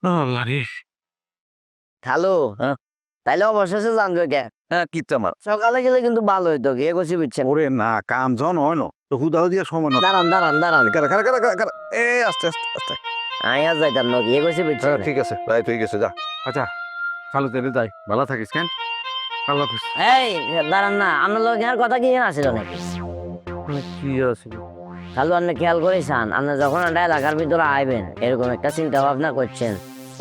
আল্লাহ রে। হ্যালো, হ্যাঁ। তাইলে অবশেষে জানবে কে? হ্যাঁ কিচ্ছু আমার সকালে গেলে কিন্তু ভালো হইতো, গিয়ে গেছি বুঝছেন। ওরে না কাম জন হয় না তো হুদাও দিয়ে সময় না দাঁড়ান দাঁড়ান দাঁড়ান, কারা কারা কারা কারা কারা এ আস্তে আস্তে আস্তে আয়া যাইতাম না, গিয়ে গেছি বুঝছেন। হ্যাঁ ঠিক আছে রাইট হয়ে গেছে যা আচ্ছা খালু তেলে যাই, ভালো থাকিস কেন? আল্লাহ হাফিজ। এই দাঁড়ান না, আপনার লোক আর কথা কি আসিল নাকি? কি আছে? খালু আপনি খেয়াল করেছেন, আপনি যখন একটা এলাকার ভিতরে আইবেন এরকম একটা চিন্তা ভাবনা করছেন,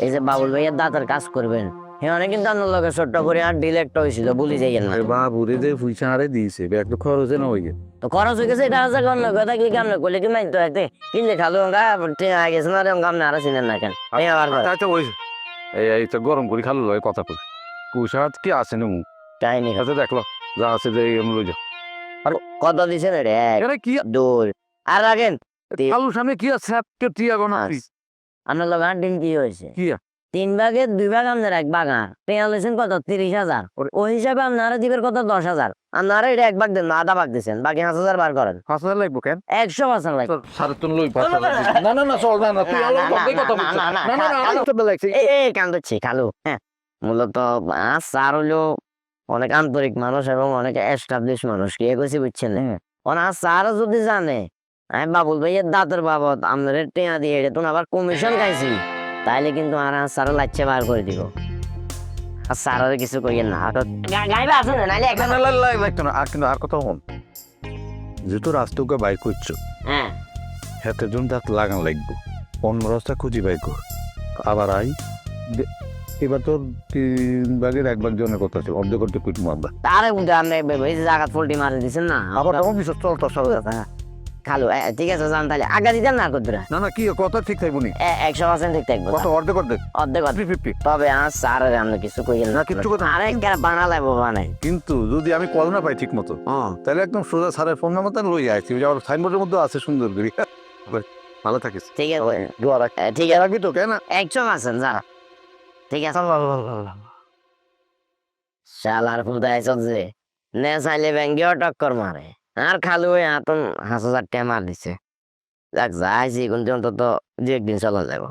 এই যে বাবুল ভাইয়ের দাঁতের কাজ করবেন, হ্যাঁ অনেক কিন্তু আপনার লোকের ছোট্ট করে আর ডিল একটা হয়েছিল, ভুলে যাইয়েন না। আরে বাবুরে যে পয়সা আরে দিয়েছে একটু খরচে না হয়ে তো খরচ হয়ে গেছে, এটা আছে কোন কথা কি কেমন করলে কি মাইতো একতে কিনলে খালু অঙ্গা আগে গেছে না রে অঙ্গা আপনি আরো চিনেন না কেন? এই আবার কথা। আচ্ছা ওই এই তো গরম করে খালো লয় কথা কই পয়সা কি আছে না মুখ কাহিনী আচ্ছা দেখলো যা আছে যে আমি লই যা কত দিছেন রে? এক এরে কি দুই আর রাখেন। খালুর সামনে কি আছে কে টিয়া গো না পাঁচ। আপনার লোক আর ডিল কি হয়েছে? কি 3 ভাগের 2 ভাগ আপনার এক বাগা টেয়া লইছেন কত 30,000, ওই হিসাবে আপনারা দিবেন কত 10,000, আপনারা এটা এক ভাগ দেন না, আধা ভাগ দিছেন, বাকি 5,000 বার করেন। 5,000 লাগবো কেন 100% লাগবে। সাড়ে তিন লই 5,000 না না না চল না না তুই আলো কবে কথা বলছিস না না না আমি তো বলেছি এই কান্দছি খালু, হ্যাঁ মূলত স্যার হলো অনেক আন্তরিক মানুষ এবং অনেক এস্টাবলিশ মানুষ, কি কইছি বুঝছেন? ওনার স্যার যদি জানে আমি বাবুল ভাইয়ের দাঁতের বাবদ আপনাদের টেয়া দিয়ে এটা তো আবার কমিশন খাইছি, তাইলে কিন্তু আর স্যার লাচ্চা বার করে দিব। আর স্যার কিছু কইয়েন না, গাইবা আসুন না নাইলে না না লাগতো না আর কিন্তু আর কথা হন যেহেতু রাস্তাকে বাইর করছো হ্যাঁ হাতে জন দাঁত লাগান লাগবো অন্য রাস্তা খুঁজি বাইর কর আবার আই এবার তোর 3 ভাগের 1 ভাগ জনের কথা ছিল অর্ধেক করতে কুটু মারবা তারে বুঝে আপনি এই যে জায়গা পোল্টি মারি দিছেন না আবার তখন বিশেষ চল তোর সাথে খালু, ঠিক আছে জান, তাহলে আগা দিতেন না কতরা না না কি কথা ঠিক থাকবো নি 100% ঠিক থাকবো, কত অর্ধেক অর্ধেক অর্ধেক অর্ধেক। 50-50 তবে স্যার আপনি কিছু কইয়েন না, কিচ্ছু কথা না। আরে কেন বানালাইবো মানে? কিন্তু যদি আমি কল না পাই ঠিক মতো তাহলে একদম সোজা স্যারের ফোন নাম্বার লই আইছি ওই যে আমার সাইনবোর্ডের মধ্যে আছে সুন্দর করে ভালো থাকিস ঠিক আছে দোয়া রাখ ঠিক আছে, রাখবি তো কেন 100% যা ঠিক আছে। শালার ফুদাই চলছে নে চাইলে ব্যাঙ্গেও টক্কর মারে, আর খালু ওই হাতন 5,000 টাকা মার দিছে। যাক যাইছি কিন্তু অন্তত 2 একদিন চলা যাবো।